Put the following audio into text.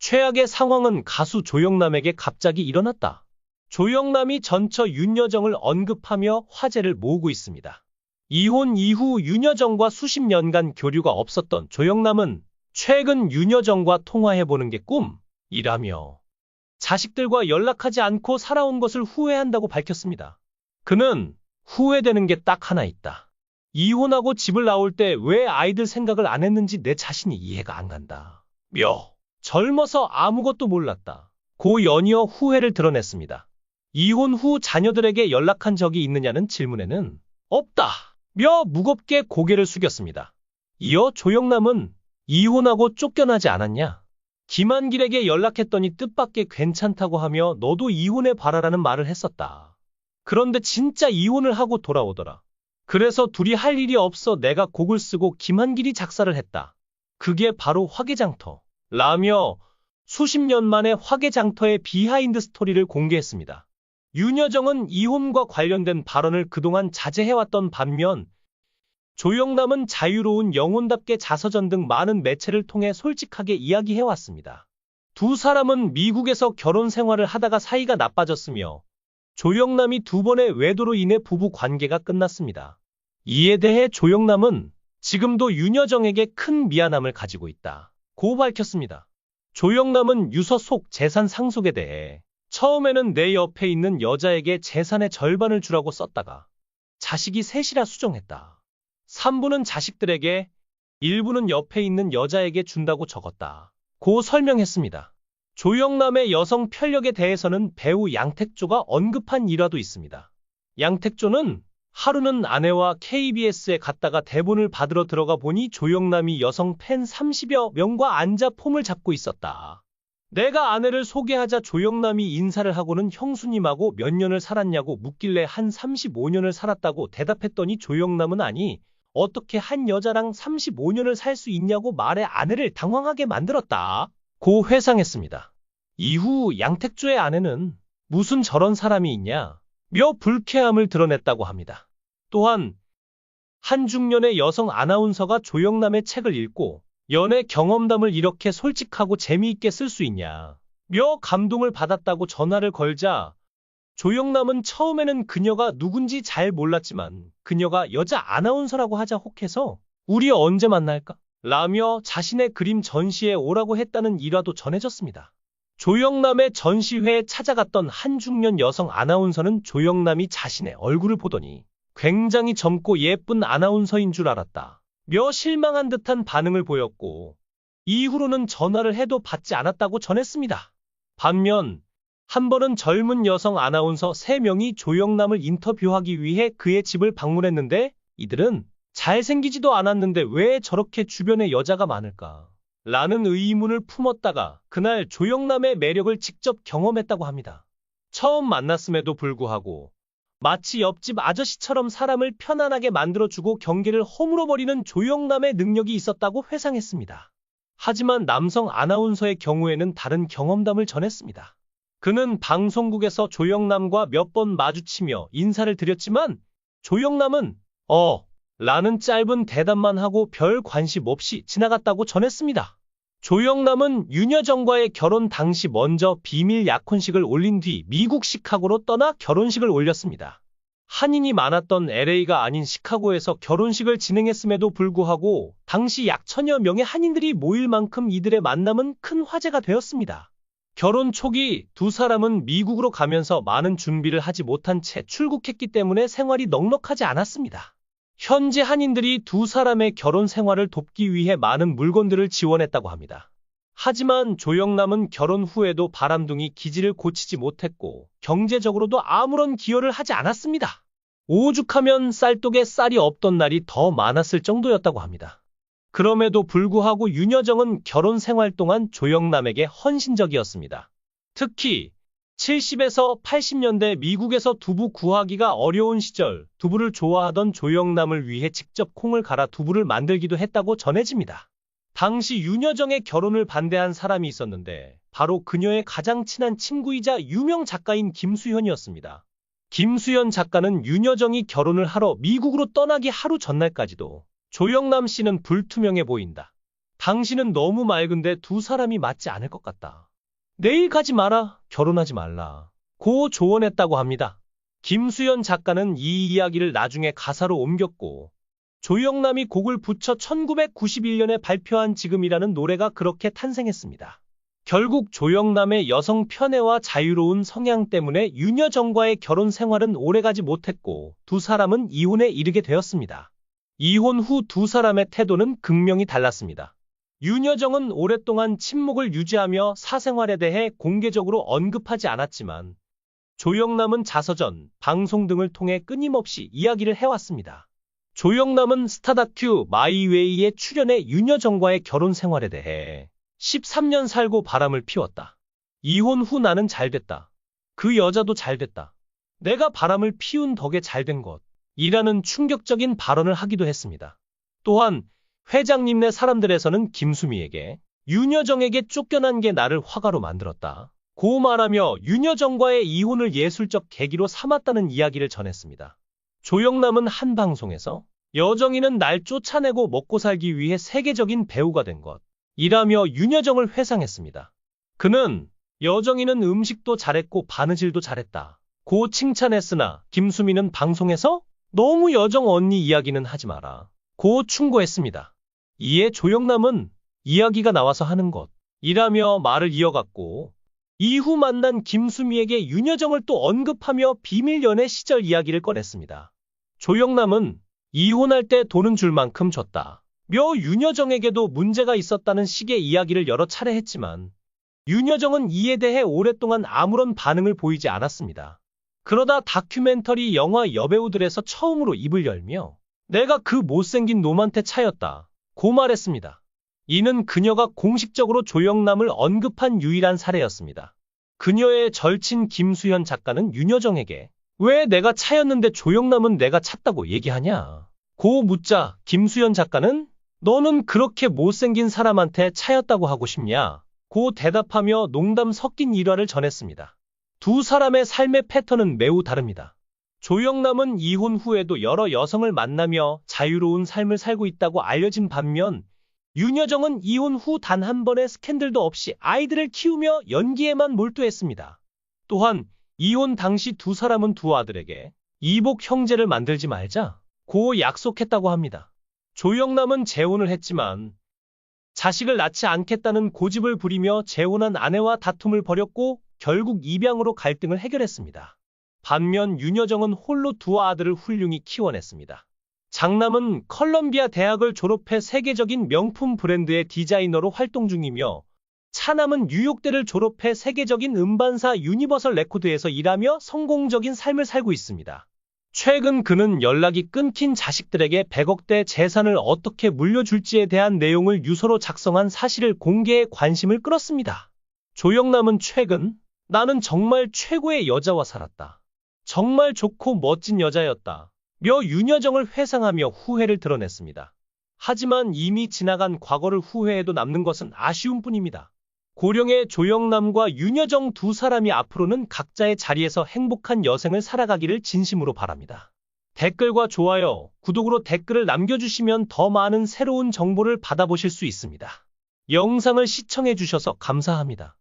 최악의 상황은 가수 조영남에게 갑자기 일어났다. 조영남이 전처 윤여정을 언급하며 화제를 모으고 있습니다. 이혼 이후 윤여정과 수십 년간 교류가 없었던 조영남은 최근 윤여정과 통화해보는 게 꿈이라며 자식들과 연락하지 않고 살아온 것을 후회한다고 밝혔습니다. 그는 후회되는 게 딱 하나 있다. 이혼하고 집을 나올 때 왜 아이들 생각을 안 했는지 내 자신이 이해가 안 간다. 젊어서 아무것도 몰랐다. 고 연이어 후회를 드러냈습니다. 이혼 후 자녀들에게 연락한 적이 있느냐는 질문에는 없다. 무겁게 고개를 숙였습니다. 이어 조영남은 이혼하고 쫓겨나지 않았냐? 김한길에게 연락했더니 뜻밖의 괜찮다고 하며 너도 이혼해 봐라라는 말을 했었다. 그런데 진짜 이혼을 하고 돌아오더라. 그래서 둘이 할 일이 없어 내가 곡을 쓰고 김한길이 작사를 했다. 그게 바로 화개장터. 라며 수십 년 만에 화개장터의 비하인드 스토리를 공개했습니다. 윤여정은 이혼과 관련된 발언을 그동안 자제해왔던 반면 조영남은 자유로운 영혼답게 자서전 등 많은 매체를 통해 솔직하게 이야기해왔습니다. 두 사람은 미국에서 결혼 생활을 하다가 사이가 나빠졌으며 조영남이 2번의 외도로 인해 부부 관계가 끝났습니다. 이에 대해 조영남은 지금도 윤여정에게 큰 미안함을 가지고 있다. 고 밝혔습니다. 조영남은 유서 속 재산 상속에 대해 처음에는 내 옆에 있는 여자에게 재산의 절반을 주라고 썼다가 자식이 셋이라 수정했다. 3부는 자식들에게 1부는 옆에 있는 여자에게 준다고 적었다. 고 설명했습니다. 조영남의 여성 편력에 대해서는 배우 양택조가 언급한 일화도 있습니다. 양택조는 하루는 아내와 KBS에 갔다가 대본을 받으러 들어가 보니 조영남이 여성 팬 30여 명과 앉아 폼을 잡고 있었다. 내가 아내를 소개하자 조영남이 인사를 하고는 형수님하고 몇 년을 살았냐고 묻길래 한 35년을 살았다고 대답했더니 조영남은 아니 어떻게 한 여자랑 35년을 살 수 있냐고 말해 아내를 당황하게 만들었다. 고 회상했습니다. 이후 양택조의 아내는 무슨 저런 사람이 있냐 불쾌함을 드러냈다고 합니다. 또한 한중년의 여성 아나운서가 조영남의 책을 읽고 연애 경험담을 이렇게 솔직하고 재미있게 쓸 수 있냐 감동을 받았다고 전화를 걸자 조영남은 처음에는 그녀가 누군지 잘 몰랐지만 그녀가 여자 아나운서라고 하자 혹해서 우리 언제 만날까? 라며 자신의 그림 전시에 오라고 했다는 일화도 전해졌습니다. 조영남의 전시회에 찾아갔던 한중년 여성 아나운서는 조영남이 자신의 얼굴을 보더니 굉장히 젊고 예쁜 아나운서인 줄 알았다. 실망한 듯한 반응을 보였고 이후로는 전화를 해도 받지 않았다고 전했습니다. 반면 한 번은 젊은 여성 아나운서 3명이 조영남을 인터뷰하기 위해 그의 집을 방문했는데 이들은 잘생기지도 않았는데 왜 저렇게 주변에 여자가 많을까? 라는 의문을 품었다가 그날 조영남의 매력을 직접 경험했다고 합니다. 처음 만났음에도 불구하고 마치 옆집 아저씨처럼 사람을 편안하게 만들어주고 경계를 허물어버리는 조영남의 능력이 있었다고 회상했습니다. 하지만 남성 아나운서의 경우에는 다른 경험담을 전했습니다. 그는 방송국에서 조영남과 몇 번 마주치며 인사를 드렸지만 조영남은 라는 짧은 대답만 하고 별 관심 없이 지나갔다고 전했습니다. 조영남은 윤여정과의 결혼 당시 먼저 비밀 약혼식을 올린 뒤 미국 시카고로 떠나 결혼식을 올렸습니다. 한인이 많았던 LA가 아닌 시카고에서 결혼식을 진행했음에도 불구하고 당시 약 1000여 명의 한인들이 모일 만큼 이들의 만남은 큰 화제가 되었습니다. 결혼 초기 두 사람은 미국으로 가면서 많은 준비를 하지 못한 채 출국했기 때문에 생활이 넉넉하지 않았습니다. 현지 한인들이 두 사람의 결혼 생활을 돕기 위해 많은 물건들을 지원했다고 합니다. 하지만 조영남은 결혼 후에도 바람둥이 기질을 고치지 못했고 경제적으로도 아무런 기여를 하지 않았습니다. 오죽하면 쌀독에 쌀이 없던 날이 더 많았을 정도였다고 합니다. 그럼에도 불구하고 윤여정은 결혼 생활 동안 조영남에게 헌신적이었습니다. 특히 70에서 80년대 미국에서 두부 구하기가 어려운 시절 두부를 좋아하던 조영남을 위해 직접 콩을 갈아 두부를 만들기도 했다고 전해집니다. 당시 윤여정의 결혼을 반대한 사람이 있었는데 바로 그녀의 가장 친한 친구이자 유명 작가인 김수현이었습니다. 김수현 작가는 윤여정이 결혼을 하러 미국으로 떠나기 하루 전날까지도 조영남 씨는 불투명해 보인다. 당신은 너무 맑은데 두 사람이 맞지 않을 것 같다. 내일 가지 마라. 결혼하지 말라. 고 조언했다고 합니다. 김수현 작가는 이 이야기를 나중에 가사로 옮겼고 조영남이 곡을 붙여 1991년에 발표한 지금이라는 노래가 그렇게 탄생했습니다. 결국 조영남의 여성 편애와 자유로운 성향 때문에 윤여정과의 결혼 생활은 오래가지 못했고 두 사람은 이혼에 이르게 되었습니다. 이혼 후 두 사람의 태도는 극명히 달랐습니다. 윤여정은 오랫동안 침묵을 유지하며 사생활에 대해 공개적으로 언급하지 않았지만 조영남은 자서전, 방송 등을 통해 끊임없이 이야기를 해왔습니다. 조영남은 스타다큐 마이웨이에 출연해 윤여정과의 결혼 생활에 대해 13년 살고 바람을 피웠다. 이혼 후 나는 잘됐다. 그 여자도 잘됐다. 내가 바람을 피운 덕에 잘된 것. 이라는 충격적인 발언을 하기도 했습니다. 또한 회장님네 사람들에서는 김수미에게 윤여정에게 쫓겨난 게 나를 화가로 만들었다. 고 말하며 윤여정과의 이혼을 예술적 계기로 삼았다는 이야기를 전했습니다. 조영남은 한 방송에서 여정이는 날 쫓아내고 먹고 살기 위해 세계적인 배우가 된 것. 이라며 윤여정을 회상했습니다. 그는 여정이는 음식도 잘했고 바느질도 잘했다. 고 칭찬했으나 김수미는 방송에서 너무 여정 언니 이야기는 하지 마라. 고 충고했습니다. 이에 조영남은 이야기가 나와서 하는 것. 이라며 말을 이어갔고 이후 만난 김수미에게 윤여정을 또 언급하며 비밀 연애 시절 이야기를 꺼냈습니다. 조영남은 이혼할 때 돈은 줄 만큼 줬다. 며 윤여정에게도 문제가 있었다는 식의 이야기를 여러 차례 했지만 윤여정은 이에 대해 오랫동안 아무런 반응을 보이지 않았습니다. 그러다 다큐멘터리 영화 여배우들에서 처음으로 입을 열며 내가 그 못생긴 놈한테 차였다. 고 말했습니다. 이는 그녀가 공식적으로 조영남을 언급한 유일한 사례였습니다. 그녀의 절친 김수현 작가는 윤여정에게 왜 내가 차였는데 조영남은 내가 찼다고 얘기하냐? 고 묻자 김수현 작가는 너는 그렇게 못생긴 사람한테 차였다고 하고 싶냐? 고 대답하며 농담 섞인 일화를 전했습니다. 두 사람의 삶의 패턴은 매우 다릅니다. 조영남은 이혼 후에도 여러 여성을 만나며 자유로운 삶을 살고 있다고 알려진 반면 윤여정은 이혼 후 단 한 번의 스캔들도 없이 아이들을 키우며 연기에만 몰두했습니다. 또한 이혼 당시 두 사람은 두 아들에게 이복 형제를 만들지 말자 고 약속했다고 합니다. 조영남은 재혼을 했지만 자식을 낳지 않겠다는 고집을 부리며 재혼한 아내와 다툼을 벌였고 결국 입양으로 갈등을 해결했습니다. 반면 윤여정은 홀로 두 아들을 훌륭히 키워냈습니다. 장남은 컬럼비아 대학을 졸업해 세계적인 명품 브랜드의 디자이너로 활동 중이며 차남은 뉴욕대를 졸업해 세계적인 음반사 유니버설 레코드에서 일하며 성공적인 삶을 살고 있습니다. 최근 그는 연락이 끊긴 자식들에게 100억대 재산을 어떻게 물려줄지에 대한 내용을 유서로 작성한 사실을 공개해 관심을 끌었습니다. 조영남은 최근 나는 정말 최고의 여자와 살았다. 정말 좋고 멋진 여자였다. 며 윤여정을 회상하며 후회를 드러냈습니다. 하지만 이미 지나간 과거를 후회해도 남는 것은 아쉬움뿐입니다. 고령의 조영남과 윤여정 두 사람이 앞으로는 각자의 자리에서 행복한 여생을 살아가기를 진심으로 바랍니다. 댓글과 좋아요, 구독으로 댓글을 남겨주시면 더 많은 새로운 정보를 받아보실 수 있습니다. 영상을 시청해주셔서 감사합니다.